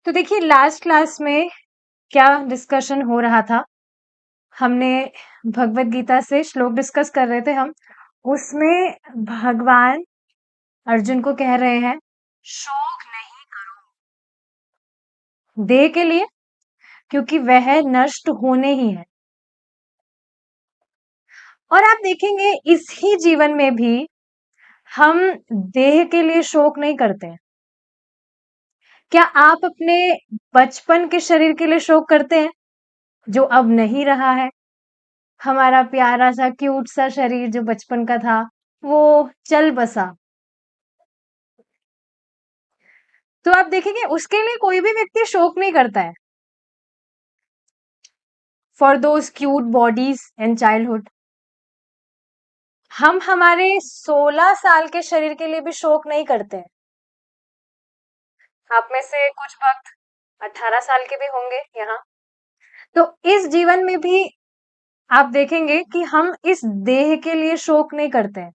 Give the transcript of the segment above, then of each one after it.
तो देखिए last class में क्या डिस्कशन हो रहा था। हमने भगवत गीता से श्लोक डिस्कस कर रहे थे हम। उसमें भगवान अर्जुन को कह रहे हैं शोक नहीं करो देह के लिए, क्योंकि वह नष्ट होने ही है। और आप देखेंगे इस ही जीवन में भी हम देह के लिए शोक नहीं करते हैं। क्या आप अपने बचपन के शरीर के लिए शोक करते हैं जो अब नहीं रहा है? हमारा प्यारा सा क्यूट सा शरीर जो बचपन का था वो चल बसा। तो आप देखेंगे उसके लिए कोई भी व्यक्ति शोक नहीं करता है। For those cute bodies and childhood. हम हमारे 16 साल के शरीर के लिए भी शोक नहीं करते हैं। आप में से कुछ भक्त 18 साल के भी होंगे यहाँ। तो इस जीवन में भी आप देखेंगे कि हम इस देह के लिए शोक नहीं करते हैं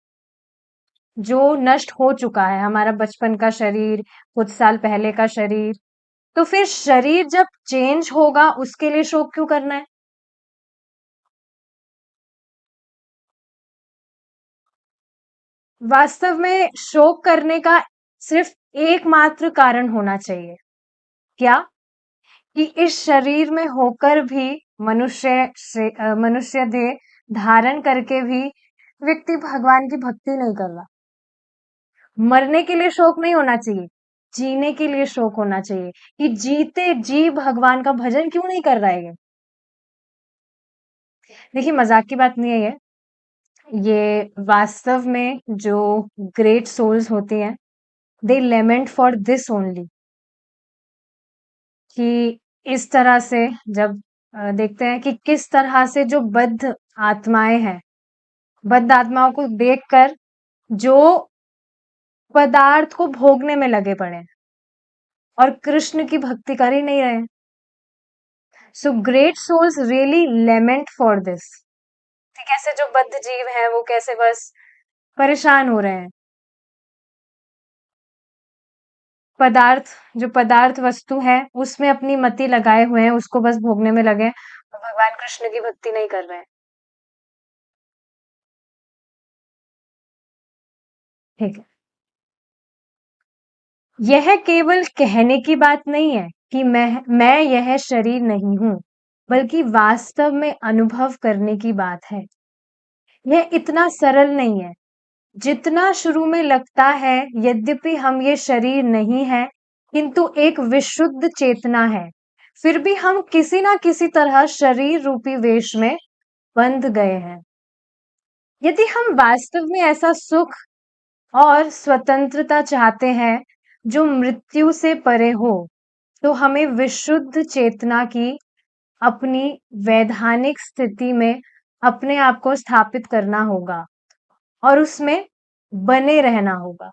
जो नष्ट हो चुका है, हमारा बचपन का शरीर, कुछ साल पहले का शरीर। तो फिर शरीर जब चेंज होगा उसके लिए शोक क्यों करना है? वास्तव में शोक करने का सिर्फ एकमात्र कारण होना चाहिए। क्या? कि इस शरीर में होकर भी मनुष्य देह धारण करके भी व्यक्ति भगवान की भक्ति नहीं कर रहा। मरने के लिए शोक नहीं होना चाहिए, जीने के लिए शोक होना चाहिए कि जीते जी भगवान का भजन क्यों नहीं कर रहा है ये। देखिए मजाक की बात नहीं है ये वास्तव में जो ग्रेट सोल्स होती हैं दे लेमेंट फॉर दिस ओनली, कि इस तरह से जब देखते हैं कि किस तरह से जो बद्ध आत्माएं हैं, बद्ध आत्माओं को देखकर जो पदार्थ को भोगने में लगे पड़े हैं और कृष्ण की भक्ति कर ही नहीं रहे हैं। So great souls really lament for this, कैसे जो बद्ध जीव हैं वो कैसे बस परेशान हो रहे हैं। पदार्थ, जो पदार्थ वस्तु है उसमें अपनी मति लगाए हुए हैं, उसको बस भोगने में लगे हैं और भगवान कृष्ण की भक्ति नहीं कर रहे हैं। ठीक है, यह केवल कहने की बात नहीं है कि मैं यह शरीर नहीं हूं, बल्कि वास्तव में अनुभव करने की बात है। यह इतना सरल नहीं है जितना शुरू में लगता है। यद्यपि हम ये शरीर नहीं है, किंतु एक विशुद्ध चेतना है। फिर भी हम किसी ना किसी तरह शरीर रूपी वेश में बंध गए हैं। यदि हम वास्तव में ऐसा सुख और स्वतंत्रता चाहते हैं जो मृत्यु से परे हो, तो हमें विशुद्ध चेतना की अपनी वैधानिक स्थिति में अपने आप को स्थापित करना होगा और उसमें बने रहना होगा।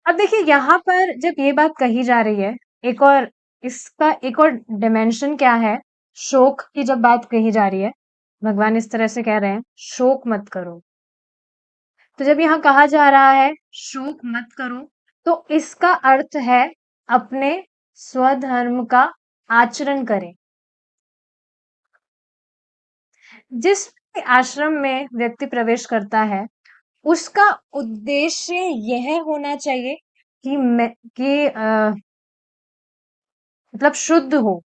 अब देखिए यहाँ पर जब ये बात कही जा रही है, एक और इसका एक और डिमेंशन क्या है, शोक की जब बात कही जा रही है, भगवान इस तरह से कह रहे हैं शोक मत करो। तो जब यहाँ कहा जा रहा है शोक मत करो, तो इसका अर्थ है अपने स्वधर्म का आचरण करें। जिस भी आश्रम में व्यक्ति प्रवेश करता है उसका उद्देश्य यह होना चाहिए कि मैं कि मतलब शुद्ध हो।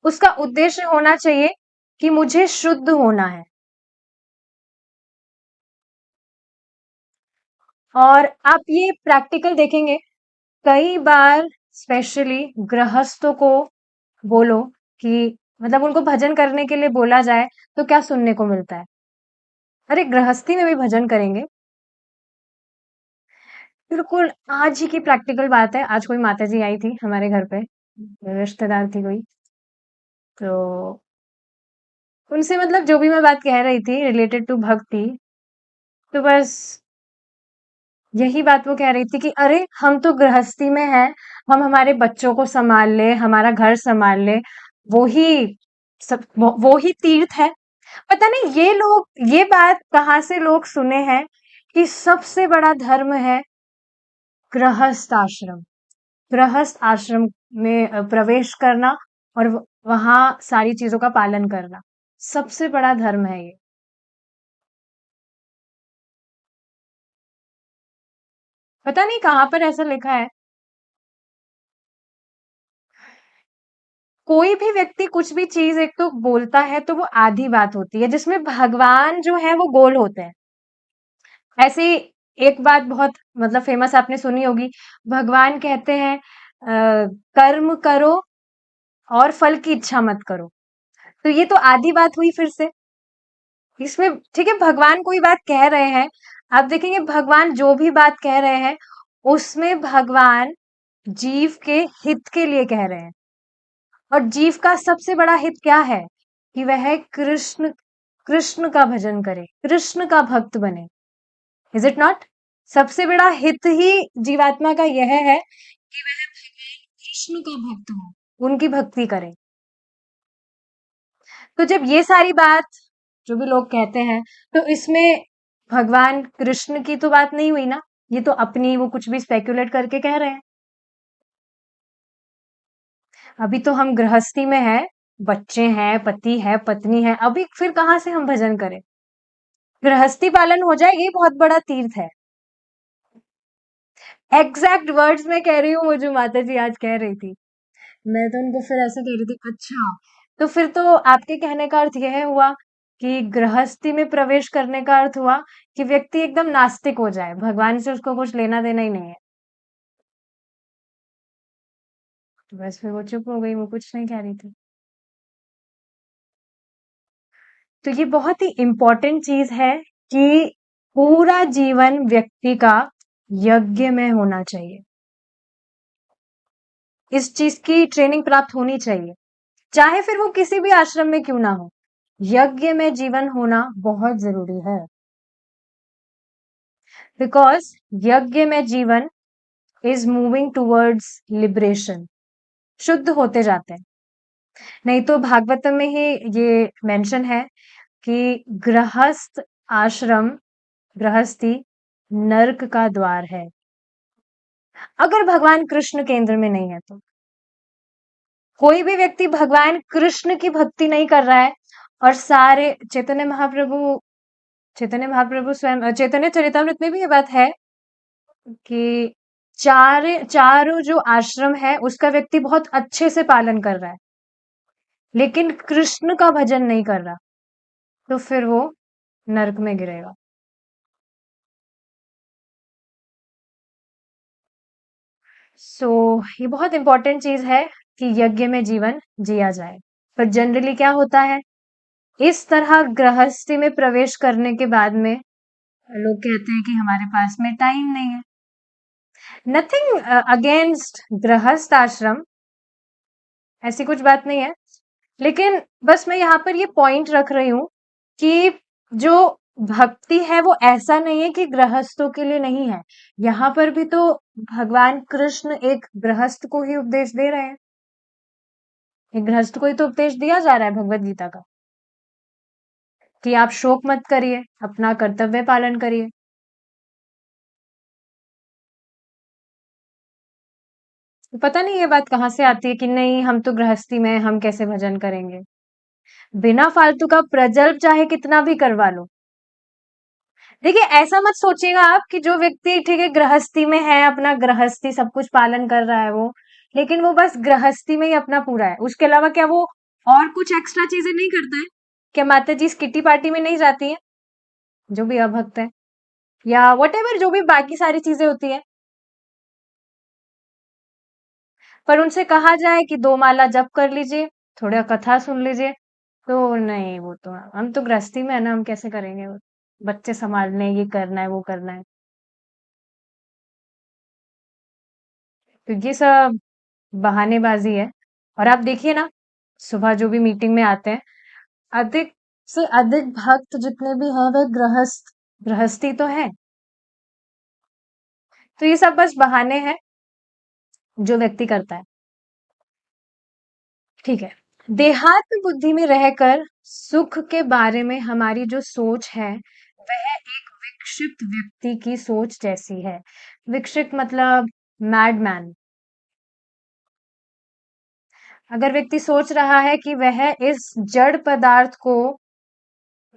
उसका उद्देश्य होना चाहिए कि मुझे शुद्ध होना है। और आप ये प्रैक्टिकल देखेंगे कई बार, स्पेशली गृहस्थों को बोलो कि मतलब उनको भजन करने के लिए बोला जाए तो क्या सुनने को मिलता है? अरे गृहस्थी में भी भजन करेंगे। बिल्कुल आज ही की प्रैक्टिकल बात है। आज कोई माताजी आई थी हमारे घर पे, रिश्तेदार थी कोई। तो उनसे मतलब जो भी मैं बात कह रही थी रिलेटेड टू भक्ति, तो बस यही बात वो कह रही थी कि अरे हम तो गृहस्थी में हैं, हम हमारे बच्चों को संभाल ले, हमारा घर संभाल ले, वो ही सब वो ही तीर्थ है। पता नहीं ये लोग ये बात कहाँ से लोग सुने हैं कि सबसे बड़ा धर्म है गृहस्थ आश्रम। गृहस्थ आश्रम में प्रवेश करना और वहां सारी चीजों का पालन करना सबसे बड़ा धर्म है ये। पता नहीं कहाँ पर ऐसा लिखा है। कोई भी व्यक्ति कुछ भी चीज एक तो बोलता है तो वो आधी बात होती है, जिसमें भगवान जो है वो गोल होते हैं। ऐसे ही एक बात बहुत मतलब फेमस आपने सुनी होगी, भगवान कहते हैं कर्म करो और फल की इच्छा मत करो। तो ये तो आधी बात हुई फिर से इसमें। ठीक है, भगवान कोई बात कह रहे हैं, आप देखेंगे भगवान जो भी बात कह रहे हैं उसमें भगवान जीव के हित के लिए कह रहे हैं। और जीव का सबसे बड़ा हित क्या है कि वह कृष्ण कृष्ण का भजन करे, कृष्ण का भक्त बने। Is it not? सबसे बड़ा हित ही जीवात्मा का यह है कि वह भगवान कृष्ण का भक्त हो, उनकी भक्ति करे। तो जब ये सारी बात जो भी लोग कहते हैं, तो इसमें भगवान कृष्ण की तो बात नहीं हुई ना, ये तो अपनी वो कुछ भी स्पेकुलेट करके कह रहे हैं। अभी तो हम गृहस्थी में है, बच्चे हैं, पति है, पत्नी है, अभी फिर कहाँ से हम भजन करें? गृहस्थी पालन हो जाए, ये बहुत बड़ा तीर्थ है। एग्जैक्ट वर्ड्स में कह रही हूँ, वो जो माता जी आज कह रही थी, मैं तो उनको फिर ऐसे कह रही थी, अच्छा तो फिर तो आपके कहने का अर्थ यह हुआ कि गृहस्थी में प्रवेश करने का अर्थ हुआ कि व्यक्ति एकदम नास्तिक हो जाए, भगवान से उसको कुछ लेना देना ही नहीं है। तो बस फिर वो चुप हो गई, वो कुछ नहीं कह रही थी। तो ये बहुत ही इम्पोर्टेंट चीज है कि पूरा जीवन व्यक्ति का यज्ञ में होना चाहिए। इस चीज की ट्रेनिंग प्राप्त होनी चाहिए, चाहे फिर वो किसी भी आश्रम में क्यों ना हो। यज्ञ में जीवन होना बहुत जरूरी है, बिकॉज यज्ञ में जीवन इज मूविंग टूवर्ड्स लिबरेशन, शुद्ध होते जाते हैं। नहीं तो भागवतम में ही ये मेंशन है कि गृहस्थ आश्रम, गृहस्थी नर्क का द्वार है, अगर भगवान कृष्ण केंद्र में नहीं है तो। कोई भी व्यक्ति भगवान कृष्ण की भक्ति नहीं कर रहा है और सारे चैतन्य महाप्रभु स्वयं चैतन्य चरितामृत में भी ये बात है कि चारों जो आश्रम है उसका व्यक्ति बहुत अच्छे से पालन कर रहा है, लेकिन कृष्ण का भजन नहीं कर रहा, तो फिर वो नरक में गिरेगा। सो ये बहुत इंपॉर्टेंट चीज है कि यज्ञ में जीवन जिया जाए। पर जनरली क्या होता है, इस तरह गृहस्थी में प्रवेश करने के बाद में लोग कहते हैं कि हमारे पास में टाइम नहीं है। नथिंग अगेंस्ट गृहस्थ आश्रम, ऐसी कुछ बात नहीं है, लेकिन बस मैं यहाँ पर ये पॉइंट रख रही हूँ कि जो भक्ति है वो ऐसा नहीं है कि गृहस्थों के लिए नहीं है। यहाँ पर भी तो भगवान कृष्ण एक गृहस्थ को ही उपदेश दे रहे हैं, एक गृहस्थ को ही तो उपदेश दिया जा रहा है भगवत गीता का, कि आप शोक मत करिए, अपना कर्तव्य पालन करिए। तो पता नहीं ये बात कहाँ से आती है कि नहीं हम तो गृहस्थी में हैं, हम कैसे भजन करेंगे। बिना फालतू का प्रजल्प चाहे कितना भी करवा लो। देखिए ऐसा मत सोचिएगा आप कि जो व्यक्ति ठीक है गृहस्थी में है, अपना गृहस्थी सब कुछ पालन कर रहा है वो, लेकिन वो बस गृहस्थी में ही अपना पूरा है, उसके अलावा क्या वो और कुछ एक्स्ट्रा चीजें नहीं करता है? क्या माता जी इस किट्टी पार्टी में नहीं जाती है, जो भी अभक्त है, या वट एवर जो भी बाकी सारी चीजें होती है? पर उनसे कहा जाए कि 2 माला जप कर लीजिए, थोड़ा कथा सुन लीजिए, तो नहीं वो तो हम तो गृहस्थी में है ना, हम कैसे करेंगे वो, बच्चे संभालने, ये करना है वो करना है। तो ये सब बहानेबाजी है। और आप देखिए ना, सुबह जो भी मीटिंग में आते हैं, अधिक से अधिक भक्त जितने भी हैं वे गृहस्थी तो है। तो ये सब बस बहाने हैं जो व्यक्ति करता है। ठीक है, देहात्म बुद्धि में रहकर सुख के बारे में हमारी जो सोच है वह एक विक्षिप्त व्यक्ति की सोच जैसी है। विक्षिप्त मतलब मैडमैन। अगर व्यक्ति सोच रहा है कि वह इस जड़ पदार्थ को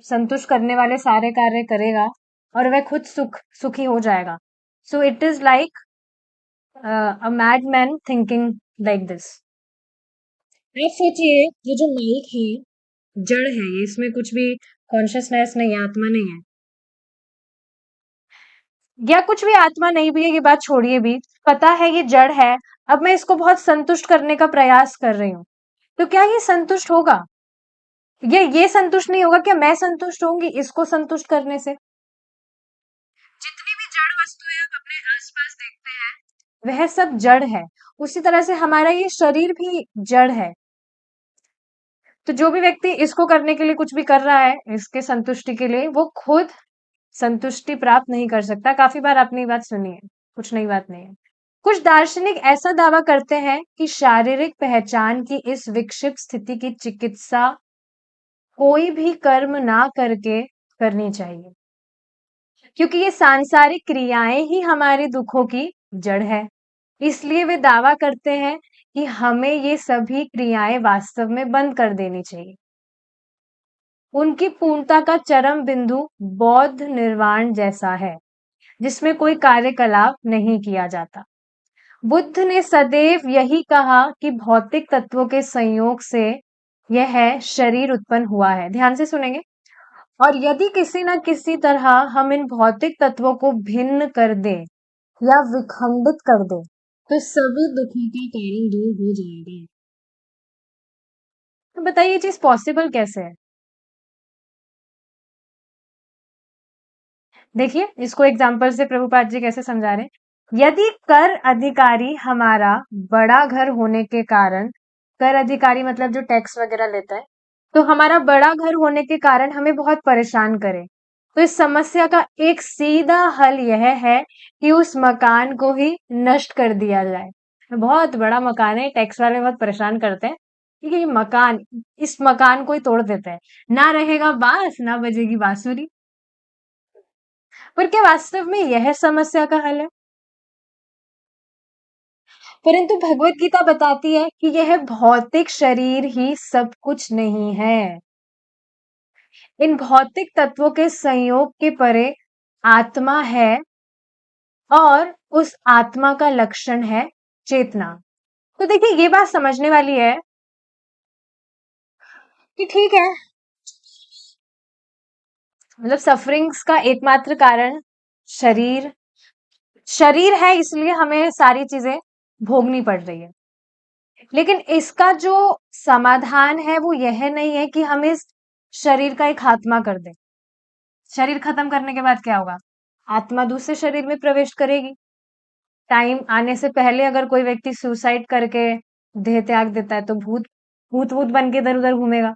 संतुष्ट करने वाले सारे कार्य करेगा और वह खुद सुखी हो जाएगा, so it is like a madman thinking like this. आप सोचिए, ये जो माइक है जड़ है, ये इसमें कुछ भी कॉन्शियसनेस नहीं है, आत्मा नहीं है, या कुछ भी आत्मा नहीं भी है, ये बात छोड़िए भी, पता है ये जड़ है। अब मैं इसको बहुत संतुष्ट करने का प्रयास कर रही हूँ, तो क्या ये संतुष्ट होगा? ये संतुष्ट नहीं होगा, क्या मैं संतुष्ट होंगी इसको संतुष्ट करने से? जितनी भी जड़ वस्तुएं हम अपने आसपास देखते हैं वह सब जड़ है। उसी तरह से हमारा ये शरीर भी जड़ है। तो जो भी व्यक्ति इसको करने के लिए कुछ भी कर रहा है, इसके संतुष्टि के लिए, वो खुद संतुष्टि प्राप्त नहीं कर सकता। काफी बार आपने ये बात सुनी है, कुछ नई बात नहीं है। कुछ दार्शनिक ऐसा दावा करते हैं कि शारीरिक पहचान की इस विक्षिप्त स्थिति की चिकित्सा कोई भी कर्म ना करके करनी चाहिए, क्योंकि ये सांसारिक क्रियाएं ही हमारे दुखों की जड़ है। इसलिए वे दावा करते हैं कि हमें ये सभी क्रियाएं वास्तव में बंद कर देनी चाहिए। उनकी पूर्णता का चरम बिंदु बौद्ध निर्वाण जैसा है, जिसमें कोई कार्यकलाप नहीं किया जाता। बुद्ध ने सदैव यही कहा कि भौतिक तत्वों के संयोग से यह शरीर उत्पन्न हुआ है। ध्यान से सुनेंगे। और यदि किसी न किसी तरह हम इन भौतिक तत्वों को भिन्न कर दें या विखंडित कर दें, तो सभी दुखों का कारण दूर हो जाएगा। तो बताइए ये चीज पॉसिबल कैसे है? देखिए इसको एग्जाम्पल से प्रभुपाद जी कैसे समझा रहे हैं। यदि कर अधिकारी हमारा बड़ा घर होने के कारण, कर अधिकारी मतलब जो टैक्स वगैरह लेता है, तो हमारा बड़ा घर होने के कारण हमें बहुत परेशान करे, तो इस समस्या का एक सीधा हल यह है कि उस मकान को ही नष्ट कर दिया जाए। बहुत बड़ा मकान है, टैक्स वाले बहुत परेशान करते हैं, ठीक है, ये मकान, इस मकान को ही तोड़ देते हैं, ना रहेगा बांस ना बजेगी बांसुरी। पर क्या वास्तव में यह समस्या का हल है? परंतु भगवत गीता बताती है कि यह भौतिक शरीर ही सब कुछ नहीं है। इन भौतिक तत्वों के संयोग के परे आत्मा है, और उस आत्मा का लक्षण है चेतना। तो देखिए ये बात समझने वाली है कि ठीक है, मतलब सफरिंग्स का एकमात्र कारण शरीर शरीर है, इसलिए हमें सारी चीजें भोगनी पड़ रही है। लेकिन इसका जो समाधान है वो यह नहीं है कि हम इस शरीर का एक खात्मा कर दें। शरीर खत्म करने के बाद क्या होगा? आत्मा दूसरे शरीर में प्रवेश करेगी। टाइम आने से पहले अगर कोई व्यक्ति सुसाइड करके देह त्याग देता है, तो भूत भूत भूत बन के इधर उधर घूमेगा।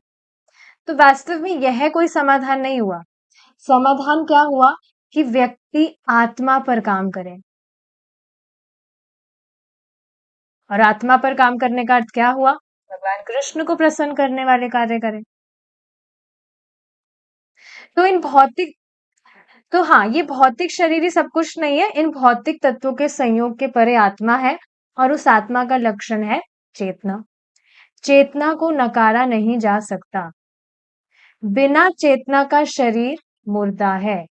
तो वास्तव में यह कोई समाधान नहीं हुआ। समाधान क्या हुआ कि व्यक्ति आत्मा पर काम करे, और आत्मा पर काम करने का अर्थ क्या हुआ? भगवान कृष्ण को प्रसन्न करने वाले कार्य करें। तो इन भौतिक तो हाँ, ये भौतिक शरीर ही सब कुछ नहीं है, इन भौतिक तत्वों के संयोग के परे आत्मा है, और उस आत्मा का लक्षण है चेतना। चेतना को नकारा नहीं जा सकता। बिना चेतना का शरीर मुर्दा है।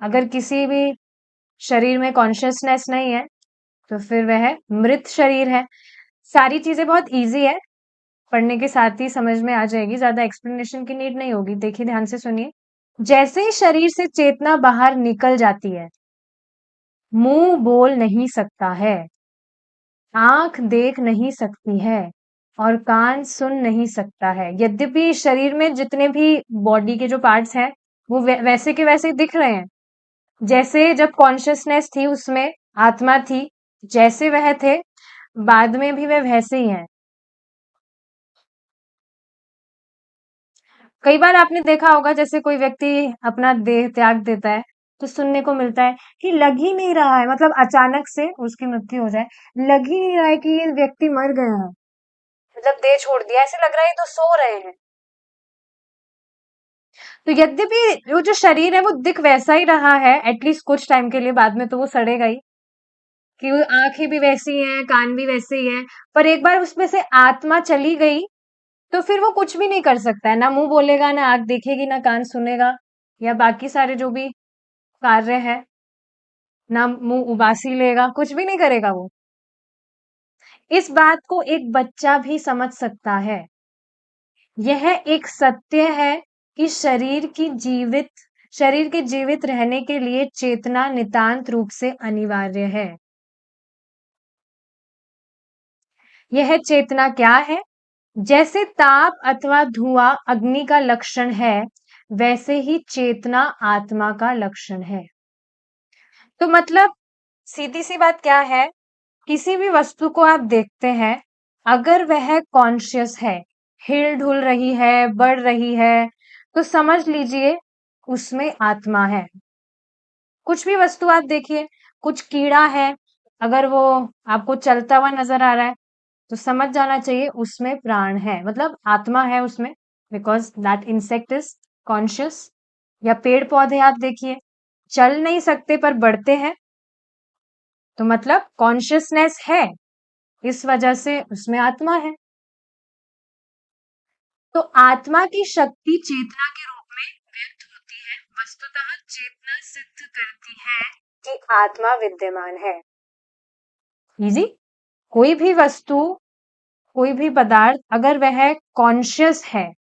अगर किसी भी शरीर में कॉन्शियसनेस नहीं है, तो फिर वह मृत शरीर है। सारी चीजें बहुत इजी है, पढ़ने के साथ ही समझ में आ जाएगी, ज्यादा एक्सप्लेनेशन की नीड नहीं होगी। देखिए ध्यान से सुनिए। जैसे ही शरीर से चेतना बाहर निकल जाती है, मुंह बोल नहीं सकता है, आंख देख नहीं सकती है, और कान सुन नहीं सकता है। यद्यपि शरीर में जितने भी बॉडी के जो पार्ट्स हैं वो वैसे के वैसे ही दिख रहे हैं, जैसे जब कॉन्शियसनेस थी उसमें आत्मा थी, जैसे वह थे बाद में भी वह वैसे ही हैं। कई बार आपने देखा होगा, जैसे कोई व्यक्ति अपना देह त्याग देता है, तो सुनने को मिलता है कि लग ही नहीं रहा है, मतलब अचानक से उसकी मृत्यु हो जाए, लग ही नहीं रहा है कि ये व्यक्ति मर गया है, मतलब देह छोड़ दिया, ऐसे लग रहा है ये तो सो रहे हैं। तो यद्यपि वो जो शरीर है वो दिख वैसा ही रहा है एटलीस्ट कुछ टाइम के लिए, बाद में तो वो सड़ेगा ही, कि वो आंखें भी वैसी हैं, कान भी वैसे ही हैं, पर एक बार उसमें से आत्मा चली गई तो फिर वो कुछ भी नहीं कर सकता है, ना मुंह बोलेगा, ना आंख देखेगी, ना कान सुनेगा, या बाकी सारे जो भी कार्य है, ना मुंह उबासी लेगा, कुछ भी नहीं करेगा वो। इस बात को एक बच्चा भी समझ सकता है। यह एक सत्य है कि शरीर के जीवित रहने के लिए चेतना नितांत रूप से अनिवार्य है। यह चेतना क्या है? जैसे ताप अथवा धुआं अग्नि का लक्षण है, वैसे ही चेतना आत्मा का लक्षण है। तो मतलब सीधी सी बात क्या है, किसी भी वस्तु को आप देखते हैं, अगर वह कॉन्शियस है, हिल डुल रही है, बढ़ रही है, तो समझ लीजिए उसमें आत्मा है। कुछ भी वस्तु आप देखिए, कुछ कीड़ा है, अगर वो आपको चलता हुआ नजर आ रहा है, तो समझ जाना चाहिए उसमें प्राण है, मतलब आत्मा है उसमें, because that insect is conscious. या पेड़ पौधे आप देखिए, चल नहीं सकते पर बढ़ते हैं, तो मतलब कॉन्शियसनेस है, इस वजह से उसमें आत्मा है। तो आत्मा की शक्ति चेतना के रूप में व्यक्त होती है। वस्तुतः चेतना सिद्ध करती है कि आत्मा विद्यमान है। इजी। कोई भी वस्तु, कोई भी पदार्थ अगर वह कॉन्शियस है,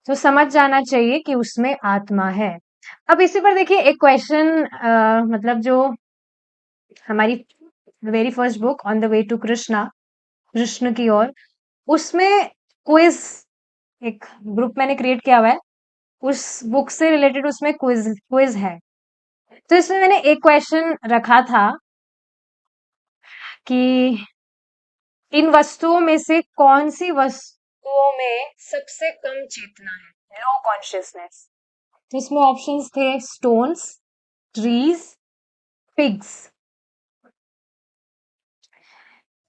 तो समझ जाना चाहिए कि उसमें आत्मा है। अब इसी पर देखिए एक क्वेश्चन, मतलब जो हमारी very first book on the way to Krishna, Krishna की ओर, उसमें क्विज, एक ग्रुप मैंने क्रिएट किया हुआ है, उस बुक से रिलेटेड उसमें क्विज क्विज है। तो इसमें मैंने एक क्वेश्चन रखा था कि इन वस्तुओं में से कौन सी वस्तुओं में सबसे कम चेतना है, लो कॉन्शियसनेस। तो इसमें ऑप्शंस थे स्टोन्स, ट्रीज, पिग्स।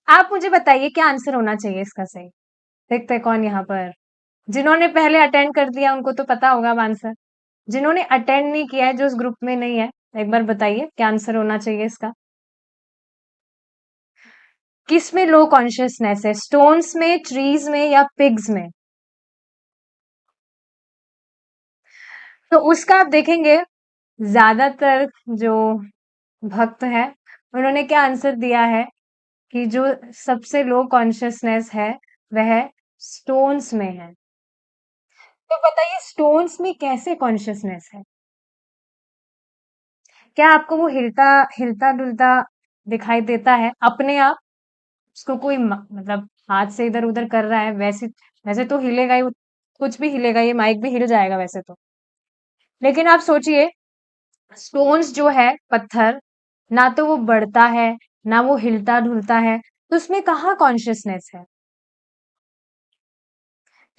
आप मुझे बताइए क्या आंसर होना चाहिए इसका सही। देखते हैं कौन यहाँ पर, जिन्होंने पहले अटेंड कर दिया उनको तो पता होगा अब आंसर, जिन्होंने अटेंड नहीं किया है, जो उस ग्रुप में नहीं है, एक बार बताइए क्या आंसर होना चाहिए इसका। किस में लो कॉन्शियसनेस है, स्टोन्स में, ट्रीज में, या पिग्स में? तो उसका आप देखेंगे ज्यादातर जो भक्त है उन्होंने क्या आंसर दिया है, कि जो सबसे लो कॉन्शियसनेस है वह स्टोन्स में है। तो बताइए स्टोन्स में कैसे कॉन्शियसनेस है? क्या आपको वो हिलता हिलता डुलता दिखाई देता है अपने आप? उसको कोई मतलब हाथ से इधर उधर कर रहा है, वैसे वैसे तो हिलेगा ही, कुछ भी हिलेगा, ये माइक भी हिल जाएगा वैसे तो। लेकिन आप सोचिए, स्टोन्स जो है, पत्थर, ना तो वो बढ़ता है, ना वो हिलता डुलता है, तो उसमें कहाँ कॉन्शियसनेस है?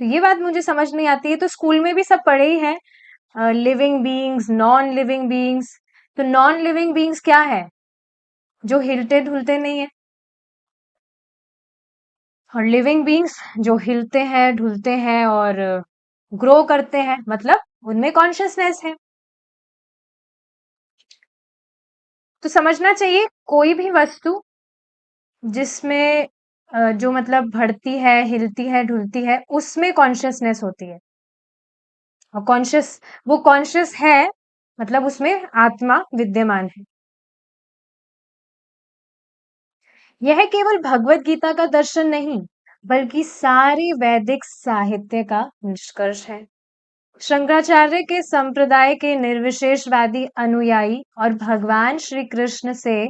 तो ये बात मुझे समझ नहीं आती है। तो स्कूल में भी सब पढ़े ही हैं, living beings, non living beings. तो नॉन लिविंग बीइंग्स क्या है? जो हिलते डुलते नहीं है। और लिविंग बीइंग्स जो हिलते हैं, ढुलते हैं और ग्रो करते हैं, मतलब उनमें कॉन्शियसनेस है। तो समझना चाहिए कोई भी वस्तु जिसमें जो मतलब बढ़ती है, हिलती है, ढुलती है, उसमें कॉन्शियसनेस होती है। और वो कॉन्शियस है, मतलब उसमें आत्मा विद्यमान है। यह केवल भगवत गीता का दर्शन नहीं, बल्कि सारे वैदिक साहित्य का निष्कर्ष है। शंकराचार्य के संप्रदाय के निर्विशेषवादी अनुयायी और भगवान श्री कृष्ण से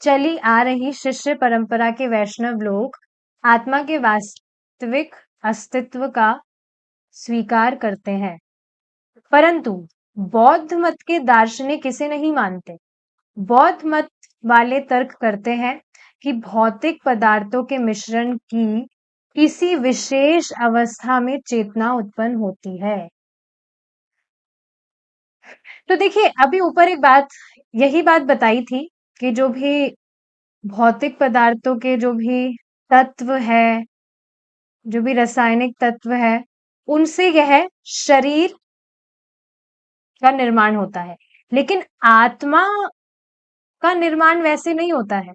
चली आ रही शिष्य परंपरा के वैष्णव लोग आत्मा के वास्तविक अस्तित्व का स्वीकार करते हैं, परंतु बौद्ध मत के दार्शनिक इसे नहीं मानते। बौद्ध मत वाले तर्क करते हैं कि भौतिक पदार्थों के मिश्रण की किसी विशेष अवस्था में चेतना उत्पन्न होती है। तो देखिए अभी ऊपर एक बात, यही बात बताई थी कि जो भी भौतिक पदार्थों के जो भी तत्व है, जो भी रासायनिक तत्व है, उनसे यह शरीर का निर्माण होता है। लेकिन आत्मा का निर्माण वैसे नहीं होता है।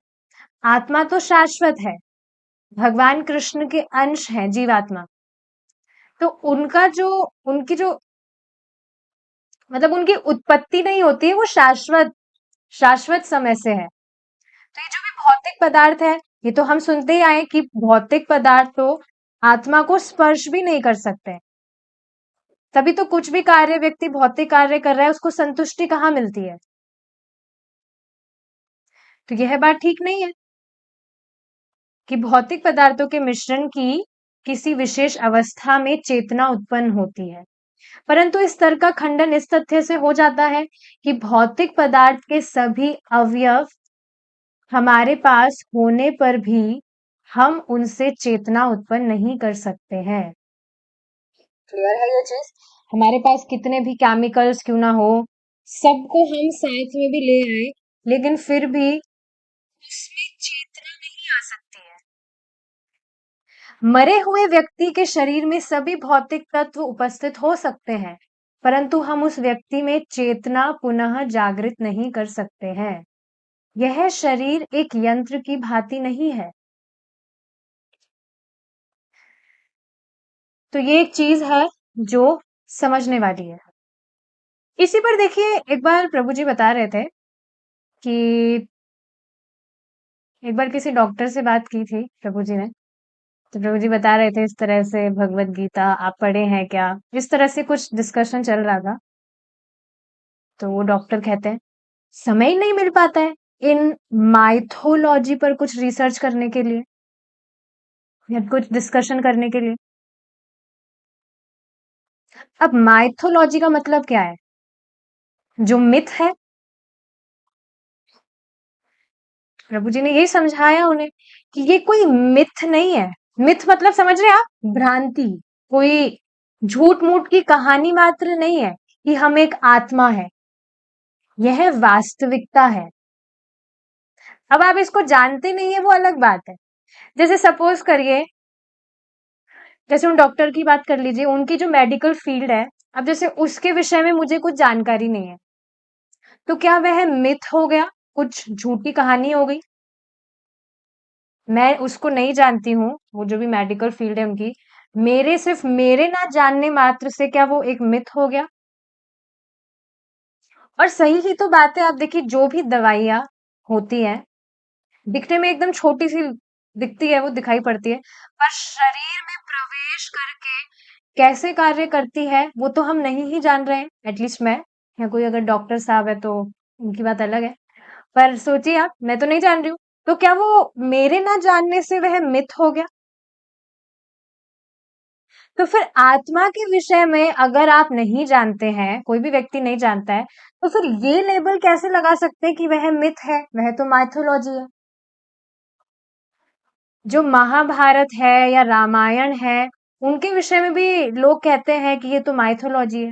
आत्मा तो शाश्वत है, भगवान कृष्ण के अंश है जीवात्मा। तो उनकी जो मतलब उनकी उत्पत्ति नहीं होती है, वो शाश्वत शाश्वत समय से है। तो ये जो भी भौतिक पदार्थ है, ये तो हम सुनते ही आए कि भौतिक पदार्थ तो आत्मा को स्पर्श भी नहीं कर सकते। तभी तो कुछ भी कार्य व्यक्ति भौतिक कार्य कर रहा है, उसको संतुष्टि कहाँ मिलती है? तो यह बात ठीक नहीं है कि भौतिक पदार्थों के मिश्रण की किसी विशेष अवस्था में चेतना उत्पन्न होती है। परंतु इस तर्क का खंडन इस तथ्य से हो जाता है कि भौतिक पदार्थ के सभी अवयव हमारे पास होने पर भी हम उनसे चेतना उत्पन्न नहीं कर सकते हैं। क्लियर है ये चीज? हमारे पास कितने भी केमिकल्स क्यों ना हो, सबको हम साथ में भी ले आए, लेकिन फिर भी उसमें चेतना नहीं आ सकती है। मरे हुए व्यक्ति के शरीर में सभी भौतिक तत्व उपस्थित हो सकते हैं, परंतु हम उस व्यक्ति में चेतना पुनः जागृत नहीं कर सकते हैं। यह शरीर एक यंत्र की भांति नहीं है। तो ये एक चीज है जो समझने वाली है। इसी पर देखिए, एक बार प्रभु जी बता रहे थे कि एक बार किसी डॉक्टर से बात की थी प्रभु जी ने। तो प्रभु जी बता रहे थे इस तरह से भगवत गीता आप पढ़े हैं क्या, इस तरह से कुछ डिस्कशन चल रहा था। तो वो डॉक्टर कहते हैं समय ही नहीं मिल पाता है इन माइथोलॉजी पर कुछ रिसर्च करने के लिए या कुछ डिस्कशन करने के लिए। अब माइथोलॉजी का मतलब क्या है? जो मिथ है। प्रभु जी ने यही समझाया उन्हें कि ये कोई मिथ नहीं है। मिथ मतलब समझ रहे हैं आप? भ्रांति, कोई झूठ मूठ की कहानी मात्र नहीं है कि हम एक आत्मा है। यह वास्तविकता है। अब आप इसको जानते नहीं है वो अलग बात है। जैसे सपोज करिए, जैसे उन डॉक्टर की बात कर लीजिए, उनकी जो मेडिकल फील्ड है, अब जैसे उसके विषय में मुझे कुछ जानकारी नहीं है, तो क्या वह मिथ हो गया, कुछ झूठी कहानी हो गई? मैं उसको नहीं जानती हूँ, वो जो भी मेडिकल फील्ड है उनकी, मेरे सिर्फ मेरे ना जानने मात्र से क्या वो एक मिथ हो गया? और सही ही तो बात है। आप देखिए, जो भी दवाइयाँ होती हैं, दिखने में एकदम छोटी सी दिखती है, वो दिखाई पड़ती है, पर शरीर में प्रवेश करके कैसे कार्य करती है वो तो हम नहीं ही जान रहे हैं। एटलीस्ट मैं, या कोई अगर डॉक्टर साहब है तो उनकी बात अलग है, पर सोचिए आप, मैं तो नहीं जान रही हूँ। तो क्या वो मेरे ना जानने से वह मिथ हो गया? तो फिर आत्मा के विषय में अगर आप नहीं जानते हैं, कोई भी व्यक्ति नहीं जानता है, तो फिर ये लेबल कैसे लगा सकते हैं कि वह मिथ है, वह तो माइथोलॉजी है। जो महाभारत है या रामायण है, उनके विषय में भी लोग कहते हैं कि ये तो माइथोलॉजी है।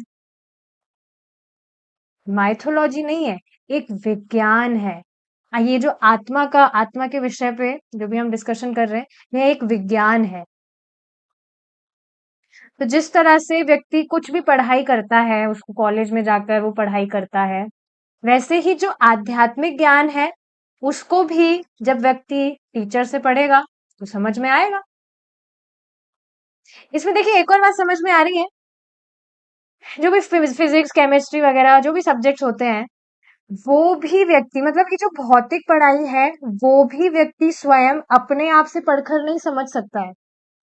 माइथोलॉजी नहीं है, एक विज्ञान है। ये जो आत्मा के विषय पे जो भी हम डिस्कशन कर रहे हैं, यह एक विज्ञान है। तो जिस तरह से व्यक्ति कुछ भी पढ़ाई करता है, उसको कॉलेज में जाकर वो पढ़ाई करता है, वैसे ही जो आध्यात्मिक ज्ञान है, उसको भी जब व्यक्ति टीचर से पढ़ेगा तो समझ में आएगा। इसमें देखिए एक और बात समझ में आ रही है, जो भी फिजिक्स केमिस्ट्री वगैरह जो भी सब्जेक्ट्स होते हैं, वो भी व्यक्ति मतलब कि जो भौतिक पढ़ाई है, वो भी व्यक्ति स्वयं अपने आप से पढ़कर नहीं समझ सकता है।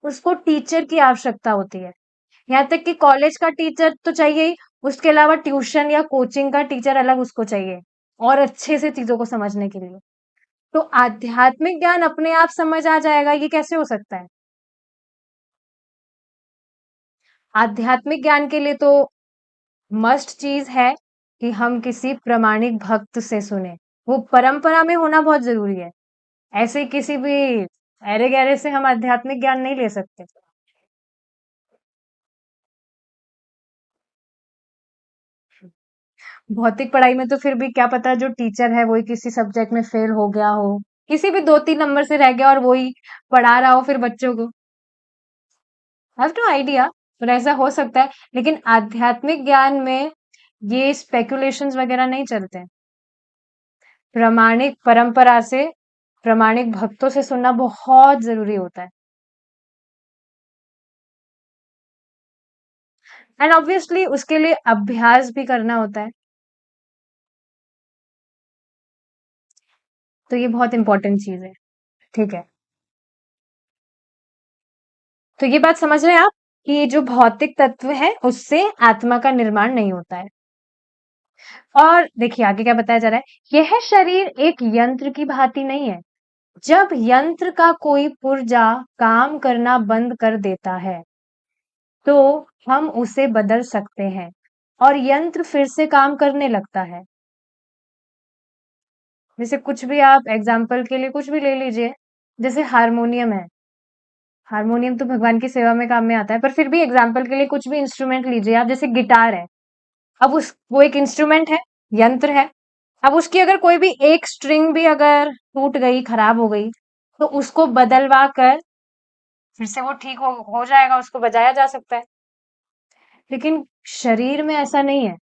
उसको टीचर की आवश्यकता होती है। यहाँ तक कि कॉलेज का टीचर तो चाहिए ही, उसके अलावा ट्यूशन या कोचिंग का टीचर अलग उसको चाहिए, और अच्छे से चीजों को समझने के लिए। तो आध्यात्मिक ज्ञान अपने आप समझ आ जाएगा, ये कैसे हो सकता है? आध्यात्मिक ज्ञान के लिए तो मस्ट चीज है कि हम किसी प्रामाणिक भक्त से सुने। वो परंपरा में होना बहुत जरूरी है। ऐसे ही किसी भी अरे गहरे से हम आध्यात्मिक ज्ञान नहीं ले सकते। भौतिक पढ़ाई में तो फिर भी क्या पता जो टीचर है वही किसी सब्जेक्ट में फेल हो गया हो, किसी भी 2-3 नंबर से रह गया और वही पढ़ा रहा हो फिर बच्चों को। हैव नो आइडिया, पर ऐसा हो सकता है। लेकिन आध्यात्मिक ज्ञान में ये स्पेकुलेशंस वगैरह नहीं चलते हैं। प्रामाणिक परंपरा से, प्रामाणिक भक्तों से सुनना बहुत जरूरी होता है। एंड ऑब्वियसली उसके लिए अभ्यास भी करना होता है। तो ये बहुत इंपॉर्टेंट चीज है। ठीक है, तो ये बात समझ रहे हैं आप कि जो भौतिक तत्व है उससे आत्मा का निर्माण नहीं होता है। और देखिए आगे क्या बताया जा रहा है, यह शरीर एक यंत्र की भांति नहीं है। जब यंत्र का कोई पुर्जा काम करना बंद कर देता है तो हम उसे बदल सकते हैं और यंत्र फिर से काम करने लगता है। जैसे कुछ भी आप एग्जाम्पल के लिए कुछ भी ले लीजिए, जैसे हारमोनियम है। हारमोनियम तो भगवान की सेवा में काम में आता है, पर फिर भी एग्जाम्पल के लिए कुछ भी इंस्ट्रूमेंट लीजिए आप, जैसे गिटार है। अब उस वो एक इंस्ट्रूमेंट है, यंत्र है। अब उसकी अगर कोई भी एक स्ट्रिंग भी अगर टूट गई, खराब हो गई, तो उसको बदलवा कर फिर से वो ठीक हो जाएगा, उसको बजाया जा सकता है। लेकिन शरीर में ऐसा नहीं है।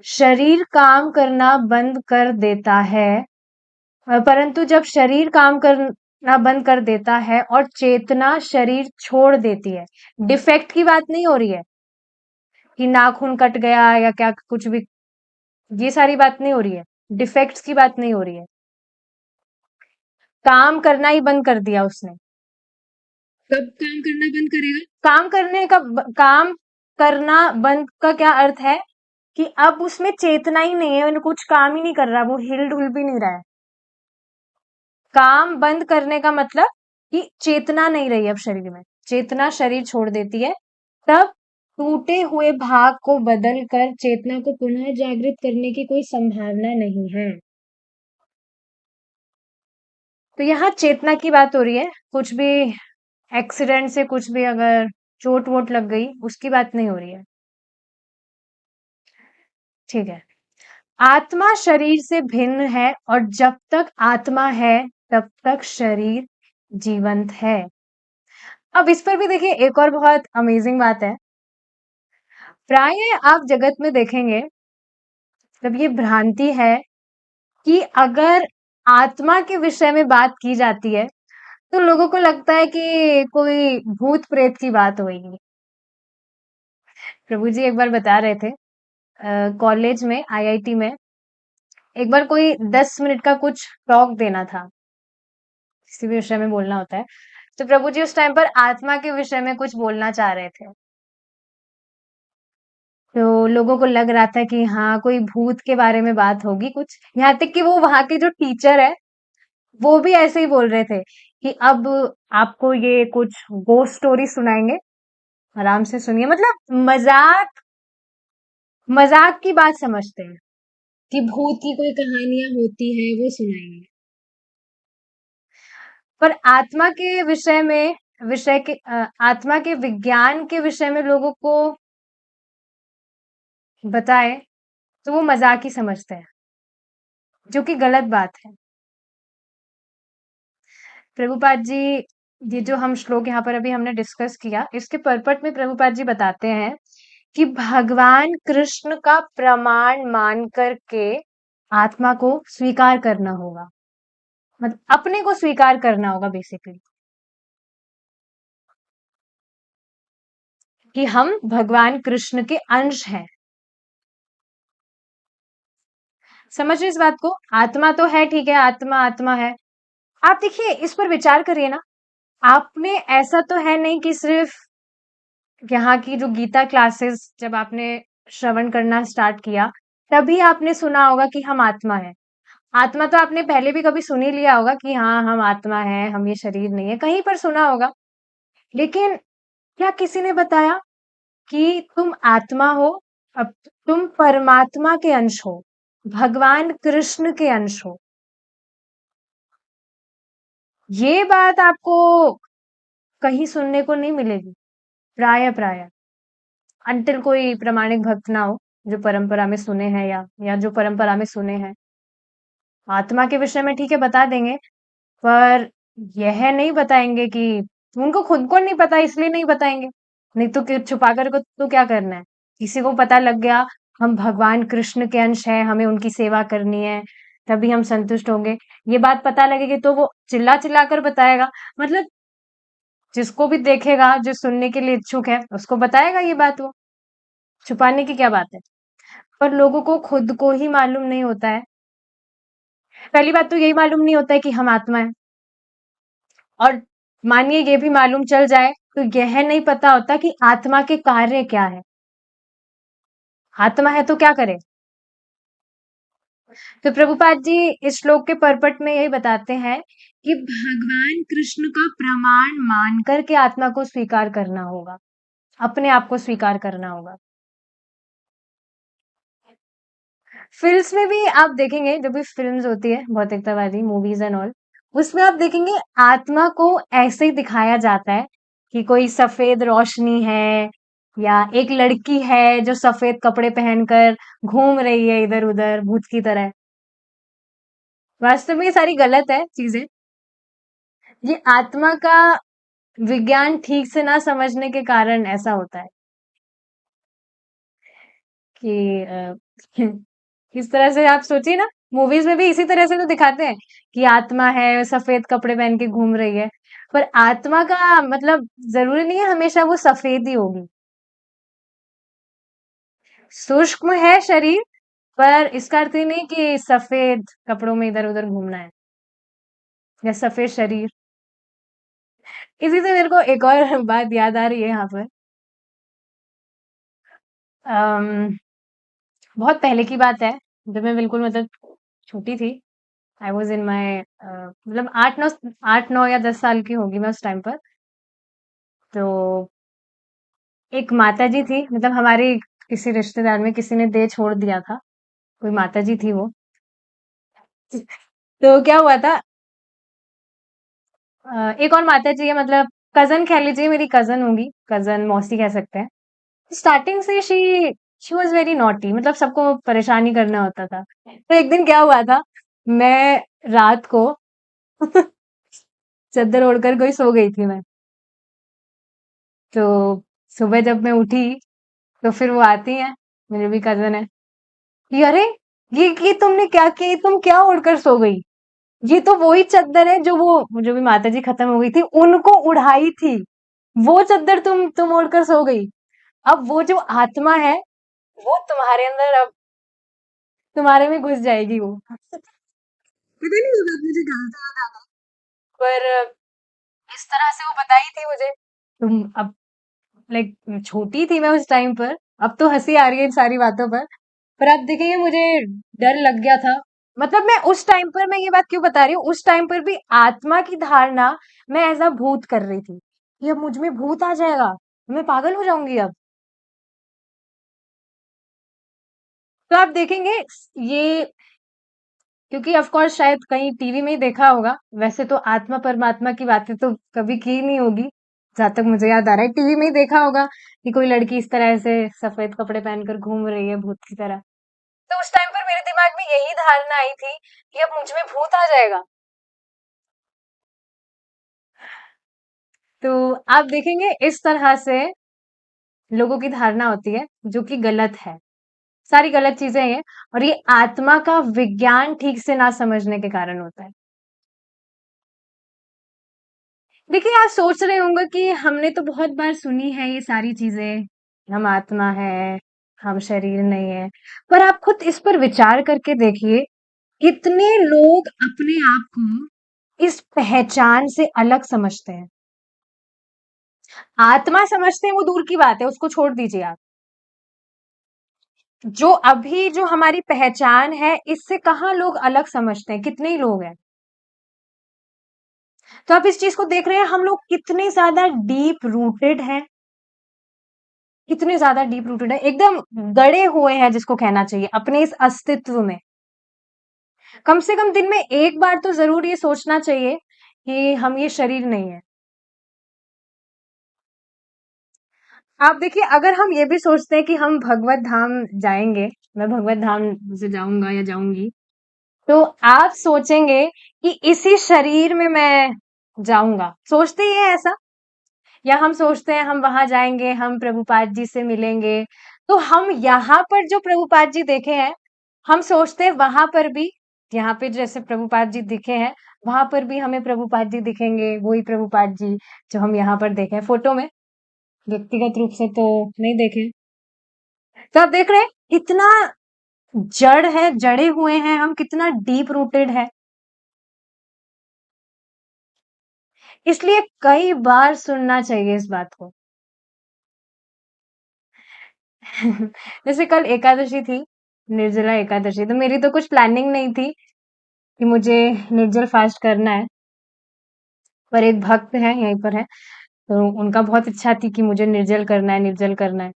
शरीर काम करना बंद कर देता है, परंतु जब शरीर काम करना बंद कर देता है और चेतना शरीर छोड़ देती है, डिफेक्ट की बात नहीं हो रही है कि नाखून कट गया या क्या कुछ भी, ये सारी बात नहीं हो रही है। डिफेक्ट्स की बात नहीं हो रही है। काम करना ही बंद कर दिया उसने। कब काम करना बंद करेगा? काम करना बंद का क्या अर्थ है कि अब उसमें चेतना ही नहीं है, कुछ काम ही नहीं कर रहा, वो हिल डुल भी नहीं रहा है। काम बंद करने का मतलब कि चेतना नहीं रही अब शरीर में, चेतना शरीर छोड़ देती है, तब टूटे हुए भाग को बदल कर चेतना को पुनः जागृत करने की कोई संभावना नहीं है। तो यहाँ चेतना की बात हो रही है। कुछ भी एक्सीडेंट से कुछ भी अगर चोट वोट लग गई, उसकी बात नहीं हो रही है। ठीक है, आत्मा शरीर से भिन्न है और जब तक आत्मा है तब तक शरीर जीवंत है। अब इस पर भी देखिए एक और बहुत अमेजिंग बात है। प्राय आप जगत में देखेंगे, जब ये भ्रांति है कि अगर आत्मा के विषय में बात की जाती है तो लोगों को लगता है कि कोई भूत प्रेत की बात होगी। प्रभु जी एक बार बता रहे थे, कॉलेज में, आईआईटी में, एक बार कोई 10 मिनट का कुछ टॉक देना था, किसी भी विषय में बोलना होता है। तो प्रभु जी उस टाइम पर आत्मा के विषय में कुछ बोलना चाह रहे थे। तो लोगों को लग रहा था कि हाँ कोई भूत के बारे में बात होगी कुछ, यहाँ तक कि वो वहां के जो टीचर है वो भी ऐसे ही बोल रहे थे कि अब आपको ये कुछ गोस्ट स्टोरी सुनाएंगे, आराम से सुनिए। मतलब मजाक मजाक की बात समझते हैं कि भूत की कोई कहानियां होती है वो सुनाएंगे। पर आत्मा के विषय में, आत्मा के विज्ञान के विषय में लोगों को बताए तो वो मजाक ही समझते हैं, जो कि गलत बात है। प्रभुपाद जी, ये जो हम श्लोक यहाँ पर अभी हमने डिस्कस किया, इसके परपट में प्रभुपाद जी बताते हैं कि भगवान कृष्ण का प्रमाण मान करके आत्मा को स्वीकार करना होगा, मतलब अपने को स्वीकार करना होगा बेसिकली, कि हम भगवान कृष्ण के अंश हैं। समझ रहे इस बात को? आत्मा तो है, ठीक है, आत्मा आत्मा है। आप देखिए इस पर विचार करिए ना। आपने ऐसा तो है नहीं कि सिर्फ यहाँ की जो गीता क्लासेस जब आपने श्रवण करना स्टार्ट किया तभी आपने सुना होगा कि हम आत्मा है। आत्मा तो आपने पहले भी कभी सुन ही लिया होगा कि हाँ हम आत्मा है, हम ये शरीर नहीं है, कहीं पर सुना होगा। लेकिन क्या किसी ने बताया कि तुम आत्मा हो, अब तुम परमात्मा के अंश हो, भगवान कृष्ण के अंश हो। ये बात आपको कहीं सुनने को नहीं मिलेगी, प्राय प्राय, अंटिल कोई प्रामाणिक भक्त ना हो जो परंपरा में सुने हैं, या जो परंपरा में सुने हैं। आत्मा के विषय में ठीक है बता देंगे, पर यह नहीं बताएंगे कि उनको खुद को नहीं पता इसलिए नहीं बताएंगे। नहीं तो छुपा कर को तो क्या करना है। किसी को पता लग गया हम भगवान कृष्ण के अंश हैं, हमें उनकी सेवा करनी है, तभी हम संतुष्ट होंगे। ये बात पता लगेगी तो वो चिल्ला-चिल्ला कर बताएगा। मतलब जिसको भी देखेगा, जो सुनने के लिए इच्छुक है, उसको बताएगा ये बात वो। छुपाने की क्या बात है? पर लोगों को खुद को ही मालूम नहीं होता है। पहली बात तो यही मालूम नहीं होता है कि हम आत्मा हैं। और मानिए ये भी मालूम चल जाए तो यह नहीं पता होता कि आत्मा के कार्य क्या है। आत्मा है तो क्या करे? तो प्रभुपाद जी इस श्लोक के परपट में यही बताते हैं कि भगवान कृष्ण का प्रमाण मान करके आत्मा को स्वीकार करना होगा, अपने आप को स्वीकार करना होगा। फिल्म्स में भी आप देखेंगे, जो भी फिल्म्स होती है भौतिकतावादी मूवीज एंड ऑल, उसमें आप देखेंगे आत्मा को ऐसे ही दिखाया जाता है कि कोई सफेद रोशनी है या एक लड़की है जो सफेद कपड़े पहनकर घूम रही है इधर उधर भूत की तरह। वास्तव में ये सारी गलत है चीजें। ये आत्मा का विज्ञान ठीक से ना समझने के कारण ऐसा होता है कि इस तरह से आप सोचिए ना, मूवीज में भी इसी तरह से तो दिखाते हैं कि आत्मा है सफेद कपड़े पहन के घूम रही है। पर आत्मा का मतलब जरूरी नहीं है हमेशा वो सफेद ही होगी। सूक्ष्म है शरीर, पर इसका अर्थ ये नहीं कि सफेद कपड़ों में इधर उधर घूमना है या सफेद शरीर। इसी से मेरे को एक और बात याद आ रही है यहाँ पर। अम, बहुत पहले की बात है, जब मैं बिल्कुल मतलब छोटी थी। आई वॉज इन माई मतलब 8 9 या 10 साल की होगी मैं उस टाइम पर। तो एक माता जी थी, मतलब हमारे किसी रिश्तेदार में किसी ने दे छोड़ दिया था, कोई माता जी थी वो। तो क्या हुआ था, एक और माता जी है, मतलब कजन कह लीजिए, मेरी कजन होंगी, कजन मौसी कह सकते हैं। स्टार्टिंग से शी वॉज वेरी नॉटी, मतलब सबको परेशानी करना होता था। तो एक दिन क्या हुआ था, मैं रात को चादर ओढ़कर कोई सो गई थी मैं। तो सुबह जब मैं उठी तो फिर वो आती हैं, मेरी भी कज़न है, कि अरे! ये तुमने क्या किया? ये तुम क्या ओढ़कर सो गई? ये तो वही चद्दर है जो भी माताजी खत्म हो गई थी, उनको उड़ाई थी। वो चद्दर तुम ओढ़कर सो गई। अब वो जो आत्मा है, वो तुम्हारे अंदर अब तुम्हारे में घुस जाएगी वो। पता नहीं ये बात मुझे कहाँ से याद आ गई। पर इस तरह से वो बताई थी मुझे। तुम अब लाइक छोटी थी मैं उस टाइम पर, अब तो हंसी आ रही है इन सारी बातों पर आप देखेंगे मुझे डर लग गया था। मतलब मैं उस टाइम पर, मैं ये बात क्यों बता रही हूँ, उस टाइम पर भी आत्मा की धारणा मैं एज अ भूत कर रही थी कि अब मुझ में भूत आ जाएगा, मैं पागल हो जाऊंगी अब। तो आप देखेंगे ये, क्योंकि ऑफ कोर्स शायद कहीं टीवी में ही देखा होगा, वैसे तो आत्मा परमात्मा की बातें तो कभी की नहीं होगी, जहां तक मुझे याद आ रहा है टीवी में ही देखा होगा कि कोई लड़की इस तरह से सफेद कपड़े पहनकर घूम रही है भूत की तरह। तो उस टाइम पर मेरे दिमाग में यही धारणा आई थी कि अब मुझ में भूत आ जाएगा। तो आप देखेंगे इस तरह से लोगों की धारणा होती है, जो कि गलत है। सारी गलत चीजें हैं, और ये आत्मा का विज्ञान ठीक से ना समझने के कारण होता है। देखिए, आप सोच रहे होंगे कि हमने तो बहुत बार सुनी है ये सारी चीजें, हम आत्मा है, हम शरीर नहीं है। पर आप खुद इस पर विचार करके देखिए, कितने लोग अपने आप को इस पहचान से अलग समझते हैं। आत्मा समझते हैं वो दूर की बात है, उसको छोड़ दीजिए आप। जो अभी जो हमारी पहचान है, इससे कहाँ लोग अलग समझते हैं, कितने ही लोग हैं। तो आप इस चीज को देख रहे हैं, हम लोग कितने ज्यादा डीप रूटेड हैं, कितने ज्यादा डीप रूटेड है, एकदम गड़े हुए हैं जिसको कहना चाहिए अपने इस अस्तित्व में। कम से कम दिन में एक बार तो जरूर ये सोचना चाहिए कि हम ये शरीर नहीं है। आप देखिए, अगर हम ये भी सोचते हैं कि हम भगवत धाम जाएंगे, मैं भगवत धाम से जाऊंगा या जाऊंगी, तो आप सोचेंगे कि इसी शरीर में मैं जाऊंगा, सोचते ही है ऐसा? या हम सोचते हैं हम वहां जाएंगे, हम प्रभुपाद जी से मिलेंगे, तो हम यहाँ पर जो प्रभुपाद जी देखे हैं, हम सोचते हैं वहां पर भी, यहाँ पे जैसे प्रभुपाद जी दिखे हैं, वहां पर भी हमें प्रभुपाद जी दिखेंगे, वही प्रभुपाद जी जो हम यहाँ पर देखे हैं फोटो में। व्यक्तिगत रूप से तो नहीं देखे। तो आप देख रहे हैं कितना जड़ है, जड़े हुए हैं हम, कितना डीप रूटेड है। इसलिए कई बार सुनना चाहिए इस बात को। जैसे कल एकादशी थी, निर्जला एकादशी, तो मेरी तो कुछ प्लानिंग नहीं थी कि मुझे निर्जल फास्ट करना है, पर एक भक्त है यहीं पर है, तो उनका बहुत इच्छा थी कि मुझे निर्जल करना है, निर्जल करना है।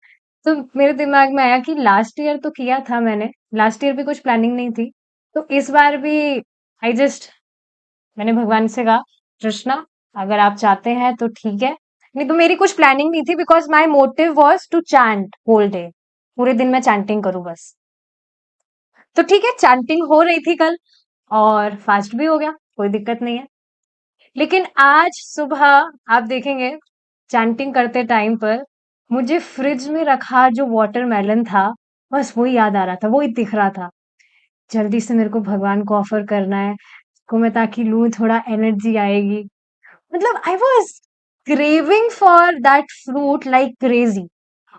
तो मेरे दिमाग में आया कि लास्ट ईयर तो किया था मैंने, लास्ट ईयर भी कुछ प्लानिंग नहीं थी, तो इस बार भी आई जस्ट, मैंने भगवान से कहा, कृष्णा अगर आप चाहते हैं तो ठीक है, नहीं तो मेरी कुछ प्लानिंग नहीं थी, because my motive was to chant whole day, पूरे दिन मैं चैंटिंग करूं बस। तो ठीक है, चैंटिंग हो रही थी कल और फास्ट भी हो गया, कोई दिक्कत नहीं है। लेकिन आज सुबह आप देखेंगे चैंटिंग करते टाइम पर मुझे फ्रिज में रखा जो वाटरमेलन था, बस वही याद आ रहा था, वही दिख रहा था। जल्दी से मेरे को भगवान को ऑफर करना है, को मैं ताकि लूं, थोड़ा एनर्जी आएगी। मतलब I was craving for that fruit like crazy.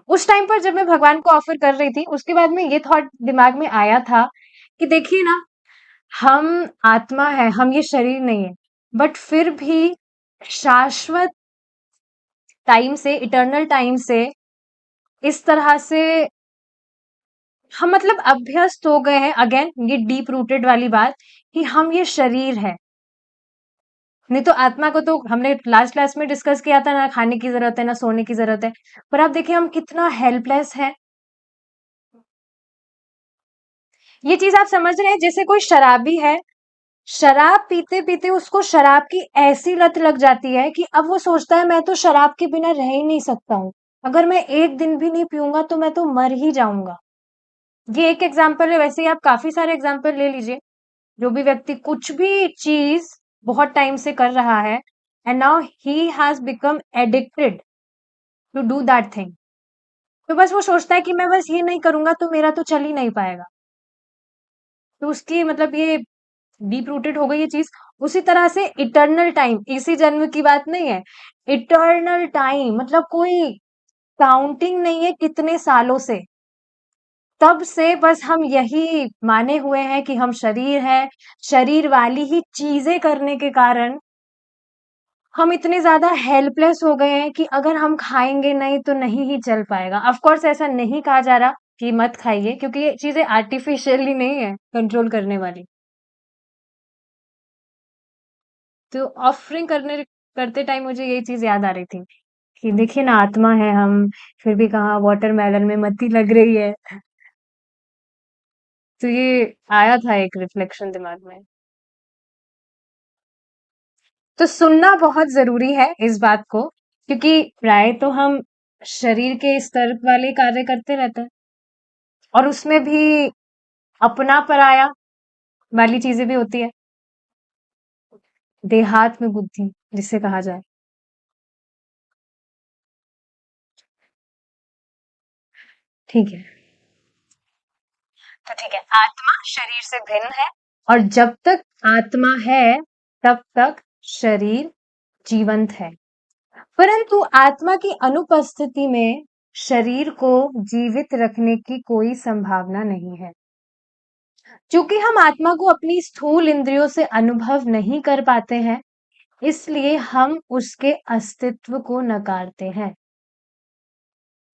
उस टाइम पर जब मैं भगवान को ऑफर कर रही थी, उसके बाद में ये थॉट दिमाग में आया था कि देखिए ना, हम आत्मा है, हम ये शरीर नहीं है, बट फिर भी शाश्वत टाइम से, इटर्नल टाइम से इस तरह से हम मतलब अभ्यस्त हो गए हैं। अगेन ये डीप रूटेड वाली बात कि हम ये शरीर है, नहीं तो आत्मा को तो हमने लास्ट क्लास में डिस्कस किया था, ना खाने की जरूरत है ना सोने की जरूरत है। पर आप देखिए हम कितना हेल्पलेस है। ये चीज आप समझ रहे हैं, जैसे कोई शराबी है, शराब पीते पीते उसको शराब की ऐसी लत लग जाती है कि अब वो सोचता है मैं तो शराब के बिना रह ही नहीं सकता हूँ, अगर मैं एक दिन भी नहीं पीऊंगा तो मैं तो मर ही जाऊंगा। ये एक एग्जाम्पल है, वैसे ही आप काफी सारे एग्जाम्पल ले लीजिए। जो भी व्यक्ति कुछ भी चीज बहुत टाइम से कर रहा है and now he has become addicted to do that thing, तो बस वो सोचता है कि मैं बस ये नहीं करूंगा तो मेरा तो चल ही नहीं पाएगा। तो उसकी मतलब ये डीप रूटेड हो गई ये चीज। उसी तरह से इटर्नल टाइम, इसी जन्म की बात नहीं है, इटर्नल टाइम मतलब कोई काउंटिंग नहीं है कितने सालों से, तब से बस हम यही माने हुए हैं कि हम शरीर है, शरीर वाली ही चीजें करने के कारण हम इतने ज्यादा हेल्पलेस हो गए हैं कि अगर हम खाएंगे नहीं तो नहीं ही चल पाएगा। ऑफ कोर्स ऐसा नहीं कहा जा रहा कि मत खाइए, क्योंकि ये चीजें आर्टिफिशियली नहीं है कंट्रोल करने वाली। तो ऑफरिंग करने करते टाइम मुझे यही चीज याद आ रही थी कि देखिए ना, आत्मा है हम, फिर भी कहाँ वाटरमेलन में मत्ती लग रही है। तो ये आया था एक रिफ्लेक्शन दिमाग में। तो सुनना बहुत जरूरी है इस बात को, क्योंकि प्राय तो हम शरीर के स्तर वाले कार्य करते रहते हैं, और उसमें भी अपना पराया वाली चीजें भी होती है, देहात में बुद्धि जिसे कहा जाए। ठीक है, तो ठीक है, आत्मा शरीर से भिन्न है, और जब तक आत्मा है तब तक शरीर जीवंत है। परंतु आत्मा की अनुपस्थिति में शरीर को जीवित रखने की कोई संभावना नहीं है। चूंकि हम आत्मा को अपनी स्थूल इंद्रियों से अनुभव नहीं कर पाते हैं, इसलिए हम उसके अस्तित्व को नकारते हैं।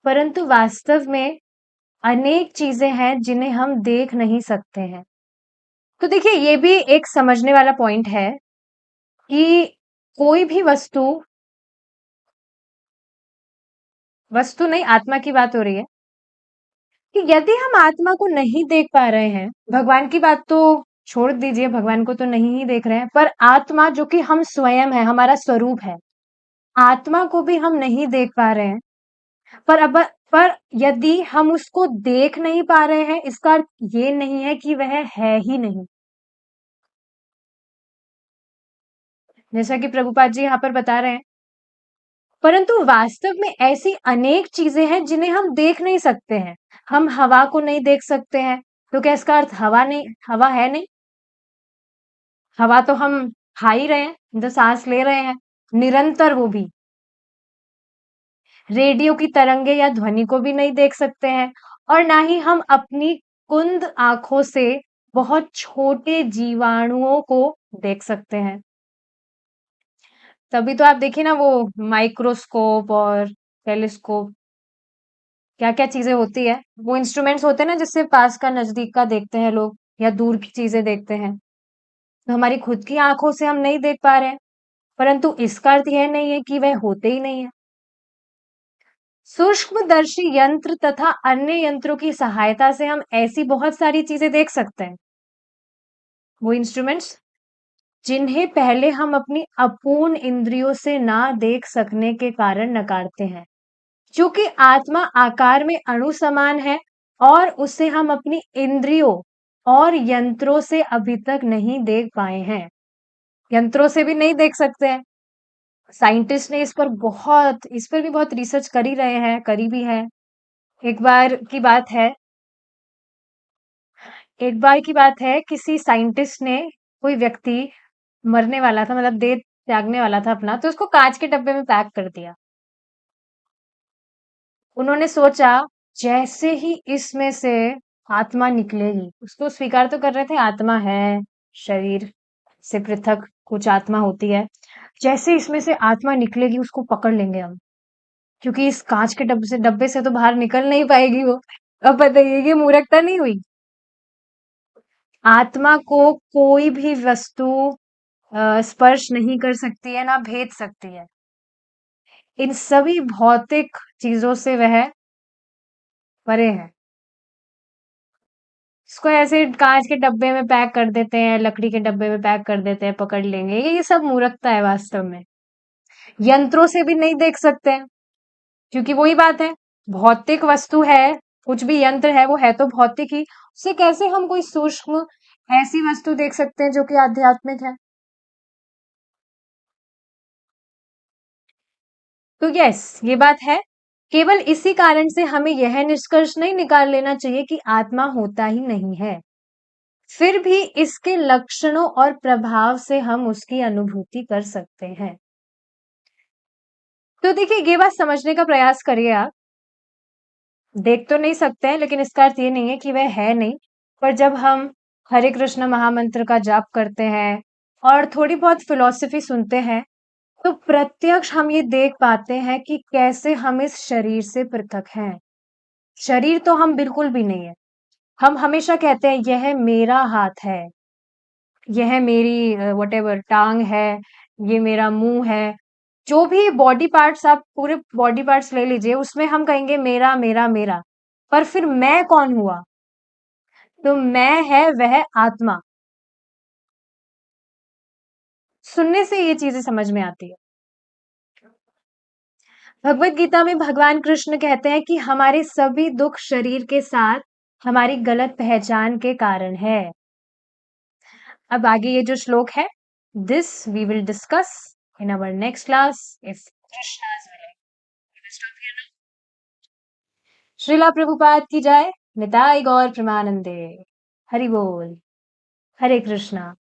परंतु वास्तव में अनेक चीजें हैं जिन्हें हम देख नहीं सकते हैं। तो देखिए ये भी एक समझने वाला पॉइंट है कि कोई भी वस्तु, वस्तु नहीं आत्मा की बात हो रही है, कि यदि हम आत्मा को नहीं देख पा रहे हैं, भगवान की बात तो छोड़ दीजिए, भगवान को तो नहीं ही देख रहे हैं, पर आत्मा जो कि हम स्वयं है, हमारा स्वरूप है, आत्मा को भी हम नहीं देख पा रहे हैं। पर अब, पर यदि हम उसको देख नहीं पा रहे हैं, इसका अर्थ ये नहीं है कि वह है ही नहीं। जैसा कि प्रभुपाद जी यहाँ पर बता रहे हैं, परंतु वास्तव में ऐसी अनेक चीजें हैं जिन्हें हम देख नहीं सकते हैं। हम हवा को नहीं देख सकते हैं, तो क्या इसका अर्थ हवा है नहीं? हवा तो हम खा ही रहे हैं, जो सांस ले रहे हैं, निरंतर वो भी। रेडियो की तरंगे या ध्वनि को भी नहीं देख सकते हैं, और ना ही हम अपनी कुंद आंखों से बहुत छोटे जीवाणुओं को देख सकते हैं। तभी तो आप देखिए ना, वो माइक्रोस्कोप और टेलीस्कोप, क्या क्या चीजें होती है, वो इंस्ट्रूमेंट्स होते हैं ना जिससे पास का नजदीक का देखते हैं लोग, या दूर की चीजें देखते हैं। तो हमारी खुद की आंखों से हम नहीं देख पा रहे हैं, परंतु इसका अर्थ यह नहीं है कि वह होते ही नहीं है। सूक्ष्मदर्शी यंत्र तथा अन्य यंत्रों की सहायता से हम ऐसी बहुत सारी चीजें देख सकते हैं। वो इंस्ट्रूमेंट्स जिन्हें पहले हम अपनी अपूर्ण इंद्रियों से ना देख सकने के कारण नकारते हैं। चूंकि आत्मा आकार में अणु समान है, और उसे हम अपनी इंद्रियों और यंत्रों से अभी तक नहीं देख पाए हैं। यंत्रों से भी नहीं देख सकते हैं। साइंटिस्ट ने इस पर भी बहुत रिसर्च कर ही रहे हैं, करी भी है। एक बार की बात है एक बार की बात है, किसी साइंटिस्ट ने, कोई व्यक्ति मरने वाला था, मतलब देह त्यागने वाला था अपना, तो उसको कांच के डब्बे में पैक कर दिया। उन्होंने सोचा, जैसे ही इसमें से आत्मा निकलेगी, उसको स्वीकार तो कर रहे थे आत्मा है, शरीर से पृथक कुछ आत्मा होती है, जैसे इसमें से आत्मा निकलेगी उसको पकड़ लेंगे हम, क्योंकि इस कांच के डब्बे से तो बाहर निकल नहीं पाएगी वो। अब बताइए, ये मूर्खता नहीं हुई? आत्मा को कोई भी वस्तु स्पर्श नहीं कर सकती है, ना भेद सकती है। इन सभी भौतिक चीजों से वह परे है। इसको ऐसे कांच के डब्बे में पैक कर देते हैं, लकड़ी के डब्बे में पैक कर देते हैं, पकड़ लेंगे, ये सब मूर्खता है वास्तव में। यंत्रों से भी नहीं देख सकते हैं, क्योंकि वही बात है, भौतिक वस्तु है, कुछ भी यंत्र है वो है तो भौतिक ही, उससे कैसे हम कोई सूक्ष्म ऐसी वस्तु देख सकते हैं जो कि आध्यात्मिक है? तो यस, ये बात है। केवल इसी कारण से हमें यह निष्कर्ष नहीं निकाल लेना चाहिए कि आत्मा होता ही नहीं है। फिर भी इसके लक्षणों और प्रभाव से हम उसकी अनुभूति कर सकते हैं। तो देखिए, ये बात समझने का प्रयास करिए आप। देख तो नहीं सकते हैं, लेकिन इसका अर्थ ये नहीं है कि वह है नहीं। पर जब हम हरे कृष्ण महामंत्र का जाप करते हैं और थोड़ी बहुत फिलॉसफी सुनते हैं, तो प्रत्यक्ष हम ये देख पाते हैं कि कैसे हम इस शरीर से पृथक हैं। शरीर तो हम बिल्कुल भी नहीं है। हम हमेशा कहते हैं यह मेरा हाथ है, यह मेरी व्हाटएवर टांग है, ये मेरा मुंह है। जो भी बॉडी पार्ट्स, आप पूरे बॉडी पार्ट्स ले लीजिए, उसमें हम कहेंगे मेरा मेरा मेरा। पर फिर मैं कौन हुआ? तो मैं है वह आत्मा। सुनने से ये चीजें समझ में आती है। भगवत गीता में भगवान कृष्ण कहते हैं कि हमारे सभी दुख शरीर के साथ हमारी गलत पहचान के कारण है। अब आगे ये जो श्लोक है, this we will discuss in our next class if Krishna's willing. Srila Prabhupada की जय। निताई गौर प्रेमानंदे। हरि बोल। हरे कृष्णा।